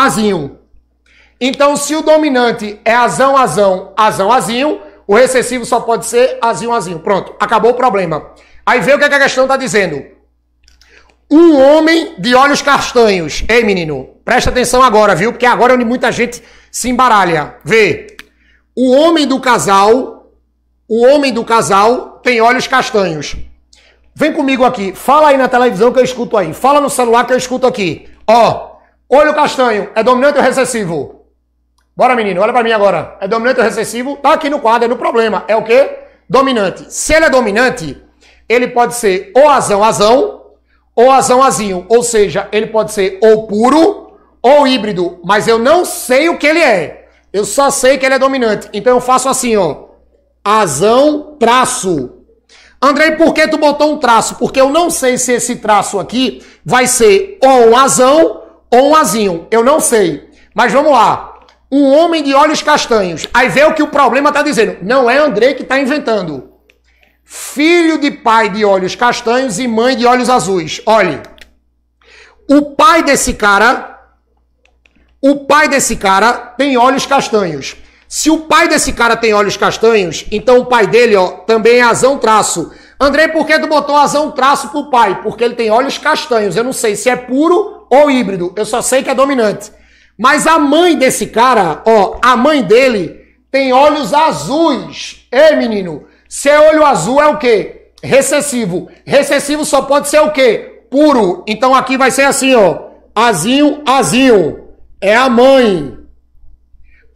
Então, se o dominante é azinho, o recessivo só pode ser azinho. Pronto, acabou o problema. Aí vê o que a questão está dizendo. Um homem de olhos castanhos. Ei, menino, presta atenção agora, viu? Porque agora é onde muita gente se embaralha. Vê. O homem do casal tem olhos castanhos. Vem comigo aqui. Fala aí na televisão que eu escuto aí. Fala no celular que eu escuto aqui. Ó, olho castanho, é dominante ou recessivo? Bora, menino, olha pra mim agora. É dominante ou recessivo? Tá aqui no quadro, é no problema. É o quê? Dominante. Se ele é dominante, ele pode ser ou azão, ou azinho. Ou seja, ele pode ser ou puro ou híbrido. Mas eu não sei o que ele é. Eu só sei que ele é dominante. Então eu faço assim, ó. Azão, traço. Andrei, por que tu botou um traço? Porque eu não sei se esse traço aqui vai ser ou um azão ou um azinho. Eu não sei. Mas vamos lá. Um homem de olhos castanhos. Aí vê o que o problema está dizendo. Não é Andrei que está inventando. Filho de pai de olhos castanhos e mãe de olhos azuis. Olhe. O pai desse cara tem olhos castanhos. Se o pai desse cara tem olhos castanhos, então o pai dele, ó, também é azão traço. Andrei, por que tu botou azão traço pro pai? Porque ele tem olhos castanhos. Eu não sei se é puro ou híbrido. Eu só sei que é dominante. Mas a mãe desse cara, ó, a mãe dele tem olhos azuis. Ei, menino, se é olho azul é o quê? Recessivo. Recessivo só pode ser o quê? Puro. Então aqui vai ser assim, ó. Azinho. É a mãe.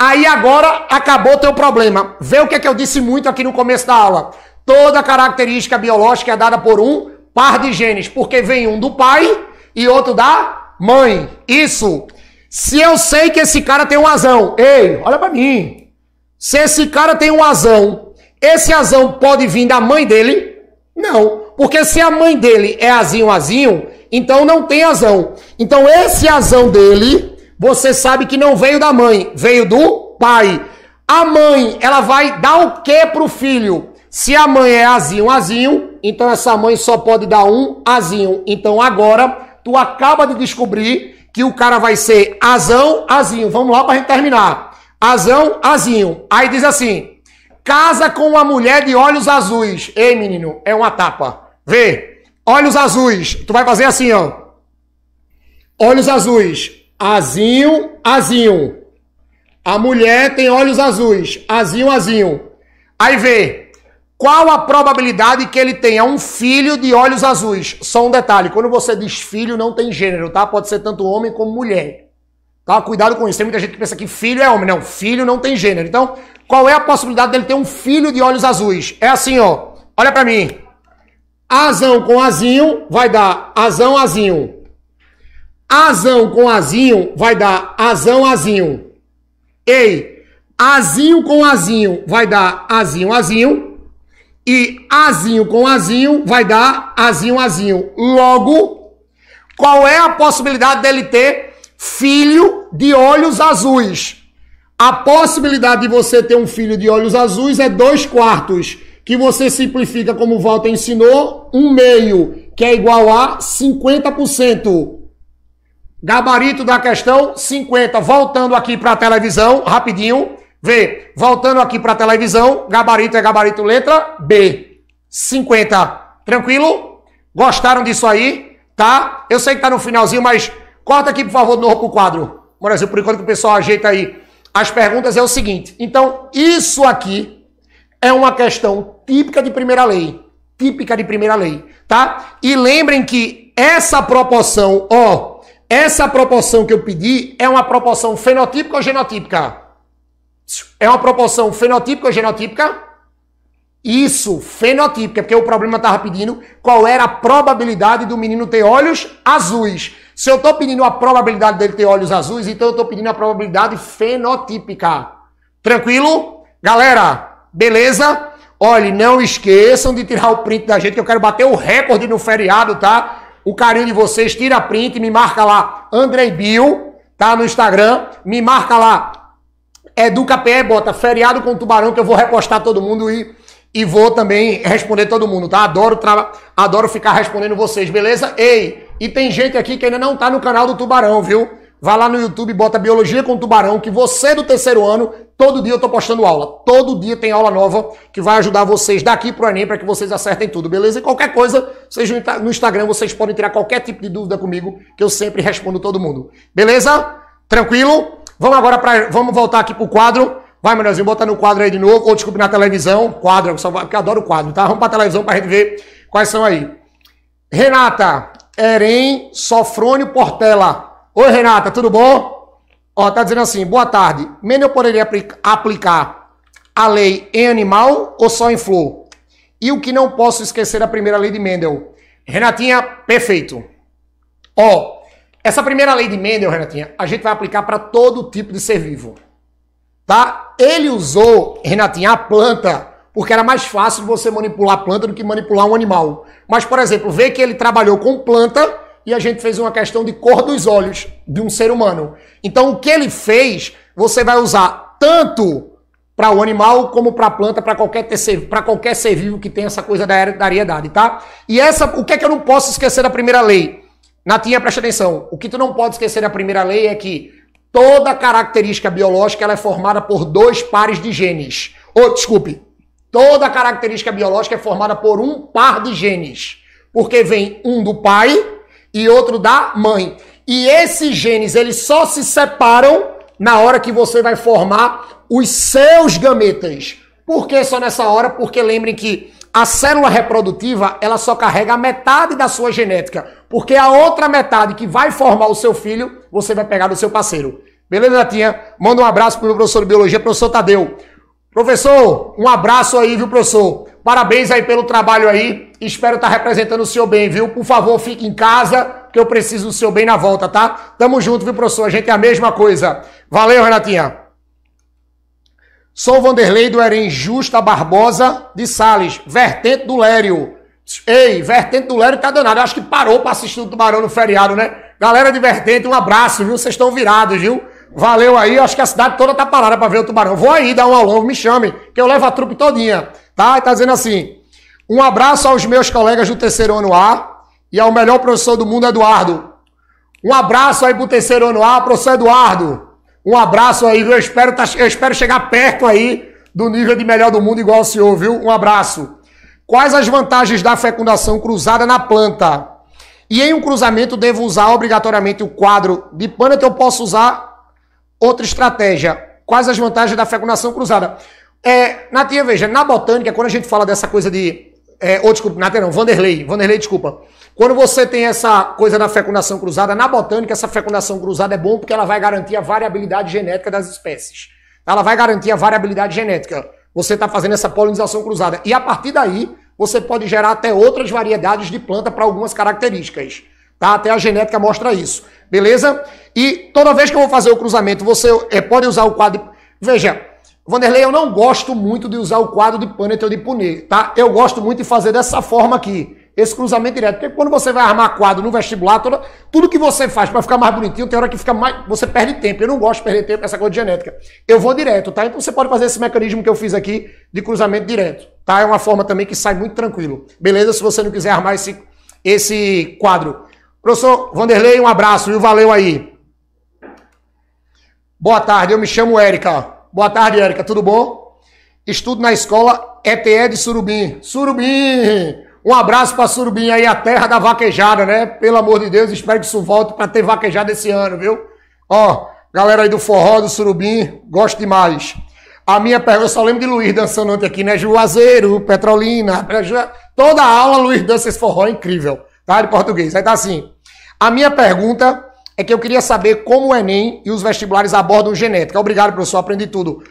Aí agora acabou o teu problema. Vê o que é que eu disse muito aqui no começo da aula. Toda característica biológica é dada por um par de genes, porque vem um do pai e outro da mãe. Isso. Se eu sei que esse cara tem um azão, ei, olha pra mim. Se esse cara tem um azão, esse azão pode vir da mãe dele? Não. Porque se a mãe dele é azinho, então não tem azão. Então esse azão dele, você sabe que não veio da mãe, veio do pai. A mãe, ela vai dar o que pro filho? Se a mãe é azinho, então essa mãe só pode dar um azinho. Então agora, tu acaba de descobrir que o cara vai ser azinho. Vamos lá pra gente terminar. Azinho. Aí diz assim, casa com uma mulher de olhos azuis. Ei, menino, é uma tapa. Vê, olhos azuis. Tu vai fazer assim, ó. Olhos azuis. Azinho. A mulher tem olhos azuis. Azinho. Aí vê. Qual a probabilidade que ele tenha um filho de olhos azuis? Só um detalhe, quando você diz filho, não tem gênero, tá? Pode ser tanto homem como mulher. Tá? Cuidado com isso. Tem muita gente que pensa que filho é homem. Não, filho não tem gênero. Então, qual é a possibilidade dele ter um filho de olhos azuis? É assim, ó. Olha pra mim. Azão com azinho vai dar azinho. Azão com azinho vai dar azinho. Ei, azinho com azinho vai dar azinho. E azinho com azinho vai dar azinho. Logo, qual é a possibilidade dele ter filho de olhos azuis? A possibilidade de você ter um filho de olhos azuis é 2/4, que você simplifica como o Walter ensinou, 1/2, que é igual a 50%. Gabarito da questão, 50. Voltando aqui para a televisão, rapidinho. Vê, voltando aqui para a televisão, gabarito é gabarito letra B. 50. Tranquilo? Gostaram disso aí? Tá? Eu sei que tá no finalzinho, mas corta aqui, por favor, de novo pro quadro. Brasil, por enquanto que o pessoal ajeita aí as perguntas, é o seguinte. Então, isso aqui é uma questão típica de primeira lei. Tá? E lembrem que essa proporção, essa proporção que eu pedi é uma proporção fenotípica ou genotípica? É uma proporção fenotípica ou genotípica? Isso, fenotípica, porque o problema estava pedindo qual era a probabilidade do menino ter olhos azuis. Se eu estou pedindo a probabilidade dele ter olhos azuis, então eu estou pedindo a probabilidade fenotípica. Tranquilo? Galera, beleza? Olha, não esqueçam de tirar o print da gente, que eu quero bater o recorde no feriado, tá? O carinho de vocês, tira print, me marca lá, Andrei Bill, tá? No Instagram, me marca lá, EducaPE, bota feriado com tubarão, que eu vou repostar todo mundo e vou também responder todo mundo, tá? Adoro ficar respondendo vocês, beleza? Ei, e tem gente aqui que ainda não tá no canal do Tubarão, viu? Vai lá no YouTube, bota Biologia com Tubarão, que você do terceiro ano, todo dia eu tô postando aula. Todo dia tem aula nova que vai ajudar vocês daqui pro Enem para que vocês acertem tudo, beleza? E qualquer coisa, seja no Instagram, vocês podem tirar qualquer tipo de dúvida comigo, que eu sempre respondo todo mundo. Beleza? Tranquilo? Vamos agora vamos voltar aqui pro quadro. Vai, Manuelzinho, bota no quadro aí de novo. Ou desculpe, na televisão. Quadro, porque eu adoro o quadro, tá? Vamos pra televisão pra gente ver quais são aí. Renata, Eren, Sofrônio, Portela. Oi, Renata, tudo bom? Ó, tá dizendo assim, boa tarde. Mendel poderia aplicar a lei em animal ou só em flor? E o que não posso esquecer da primeira lei de Mendel? Renatinha, perfeito. Ó, essa primeira lei de Mendel, Renatinha, a gente vai aplicar para todo tipo de ser vivo. Tá? Ele usou, Renatinha, a planta, porque era mais fácil você manipular a planta do que manipular um animal. Mas, por exemplo, vê que ele trabalhou com planta e a gente fez uma questão de cor dos olhos de um ser humano. Então, o que ele fez, você vai usar tanto para o animal como para a planta, para qualquer ser vivo que tenha essa coisa da hereditariedade, tá? E o que é que eu não posso esquecer da primeira lei? Natinha, presta atenção. O que tu não pode esquecer da primeira lei é que toda característica biológica ela é formada por 2 pares de genes. Toda característica biológica é formada por um par de genes. Porque vem um do pai e outro da mãe. E esses genes, eles só se separam na hora que você vai formar os seus gametas. Por que só nessa hora? Porque lembrem que a célula reprodutiva, ela só carrega a metade da sua genética. Porque a outra metade que vai formar o seu filho, você vai pegar do seu parceiro. Beleza, Natinha? Manda um abraço pro meu professor de biologia, professor Tadeu. Professor, um abraço aí, viu, professor? Parabéns aí pelo trabalho aí. Espero estar representando o senhor bem, viu? Por favor, fique em casa, que eu preciso do senhor bem na volta, tá? Tamo junto, viu, professor? A gente é a mesma coisa. Valeu, Renatinha. Sou Vanderlei do Erem Justa Barbosa de Sales, vertente do Lério. Ei, vertente do Lério tá danado. Eu acho que parou pra assistir o Tubarão no feriado, né? Galera de vertente, um abraço, viu? Vocês estão virados, viu? Valeu aí, acho que a cidade toda tá parada pra ver o Tubarão. Vou aí dar um aulão, me chame, que eu levo a trupe todinha, tá? E tá dizendo assim, um abraço aos meus colegas do terceiro ano A e ao melhor professor do mundo, Eduardo. Um abraço aí pro terceiro ano A, professor Eduardo. Um abraço aí, viu? Eu espero chegar perto aí do nível de melhor do mundo igual o senhor, viu? Um abraço. Quais as vantagens da fecundação cruzada na planta? E em um cruzamento devo usar obrigatoriamente o quadro de Punnett ou posso usar outra estratégia? Quais as vantagens da fecundação cruzada? Natinha, veja, na botânica, quando a gente fala dessa coisa de... desculpa, Natinha não, Vanderlei, desculpa. Quando você tem essa coisa da fecundação cruzada, na botânica, essa fecundação cruzada é bom porque ela vai garantir a variabilidade genética das espécies. Ela vai garantir a variabilidade genética. Você está fazendo essa polinização cruzada. E a partir daí, você pode gerar até outras variedades de planta para algumas características. Tá? Até a genética mostra isso. Beleza? E toda vez que eu vou fazer o cruzamento, você pode usar o quadro... Veja, Vanderlei, eu não gosto muito de usar o quadro de Punnett ou de Punnett, tá? Eu gosto muito de fazer dessa forma aqui. Esse cruzamento direto. Porque quando você vai armar quadro no vestibular, tudo que você faz para ficar mais bonitinho, tem hora que fica mais... Você perde tempo. Eu não gosto de perder tempo nessa coisa de genética. Eu vou direto, tá? Então você pode fazer esse mecanismo que eu fiz aqui de cruzamento direto, tá? É uma forma também que sai muito tranquilo. Beleza? Se você não quiser armar esse quadro. Professor Vanderlei, um abraço, viu? Valeu aí. Boa tarde, eu me chamo Érica. Boa tarde, Érica. Tudo bom? Estudo na escola ETE de Surubim. Surubim! Um abraço para Surubim aí, a terra da vaquejada, né? Pelo amor de Deus, espero que isso volte para ter vaquejada esse ano, viu? Ó, galera aí do forró, do Surubim, gosto demais. A minha pergunta, eu só lembro de Luiz dançando ontem aqui, né? Juazeiro, Petrolina, toda a aula Luiz dança esse forró, é incrível, tá? De português. Aí tá assim, a minha pergunta é que eu queria saber como o Enem e os vestibulares abordam genética. Obrigado, professor, aprendi tudo.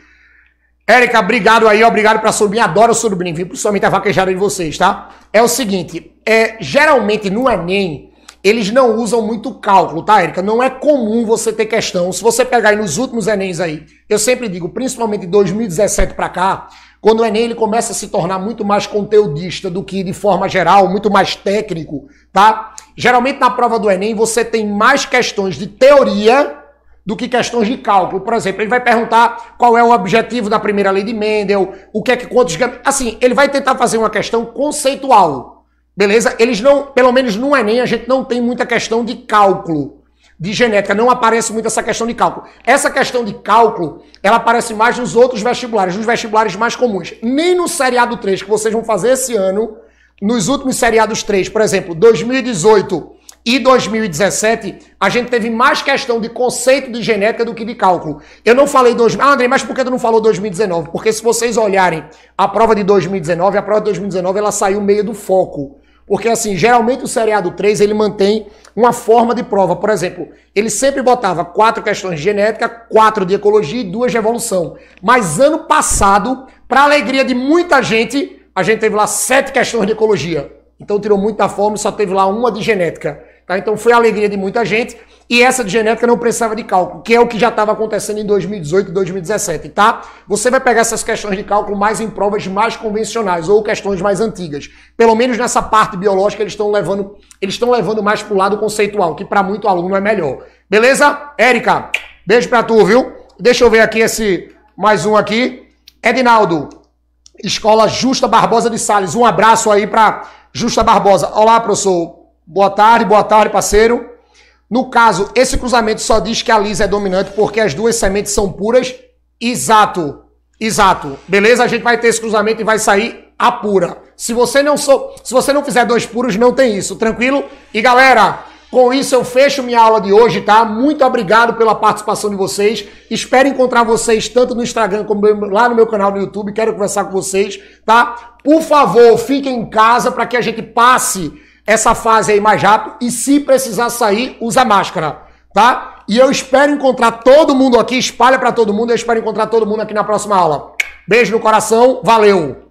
Érica, obrigado aí, obrigado pra Surubim, adoro o Surubim, viu? Principalmente a vaquejada de vocês, tá? É o seguinte, geralmente no Enem, eles não usam muito cálculo, tá, Érica? Não é comum você ter questão. Se você pegar aí nos últimos Enems aí, eu sempre digo, principalmente de 2017 pra cá, quando o Enem ele começa a se tornar muito mais conteudista do que de forma geral, muito mais técnico, tá? Geralmente na prova do Enem você tem mais questões de teoria do que questões de cálculo. Por exemplo, ele vai perguntar qual é o objetivo da primeira lei de Mendel, o que é que quantos... Assim, ele vai tentar fazer uma questão conceitual, beleza? Eles não, pelo menos no Enem, a gente não tem muita questão de cálculo, de genética, não aparece muito essa questão de cálculo. Essa questão de cálculo, ela aparece mais nos outros vestibulares, nos vestibulares mais comuns. Nem no seriado 3, que vocês vão fazer esse ano, nos últimos seriados 3, por exemplo, 2018 e 2017, a gente teve mais questão de conceito de genética do que de cálculo. Eu não falei... André, mas por que tu não falou 2019? Porque se vocês olharem a prova de 2019, a prova de 2019 ela saiu meio do foco. Porque assim, geralmente o seriado 3 ele mantém uma forma de prova. Por exemplo, ele sempre botava 4 questões de genética, 4 de ecologia e 2 de evolução. Mas ano passado, para alegria de muita gente, a gente teve lá 7 questões de ecologia. Então tirou muito da forma e só teve lá uma de genética. Tá? Então foi a alegria de muita gente. E essa de genética não precisava de cálculo, que é o que já estava acontecendo em 2018 e 2017, tá? Você vai pegar essas questões de cálculo mais em provas mais convencionais ou questões mais antigas. Pelo menos nessa parte biológica eles estão levando mais pro lado conceitual, que para muito aluno é melhor. Beleza? Érica, beijo pra tu, viu? Deixa eu ver aqui mais um aqui. Edinaldo, Escola Justa Barbosa de Sales. Um abraço aí pra Justa Barbosa. Olá, professor. Boa tarde, parceiro. No caso, esse cruzamento só diz que a lisa é dominante porque as duas sementes são puras. Exato. Beleza? A gente vai ter esse cruzamento e vai sair a pura. Se você não fizer 2 puros, não tem isso. Tranquilo? E galera, com isso eu fecho minha aula de hoje, tá? Muito obrigado pela participação de vocês. Espero encontrar vocês tanto no Instagram como lá no meu canal no YouTube. Quero conversar com vocês, tá? Por favor, fiquem em casa para que a gente passe essa fase aí mais rápido e se precisar sair, usa máscara, tá? E eu espero encontrar todo mundo aqui, espalha pra todo mundo, eu espero encontrar todo mundo aqui na próxima aula. Beijo no coração, valeu!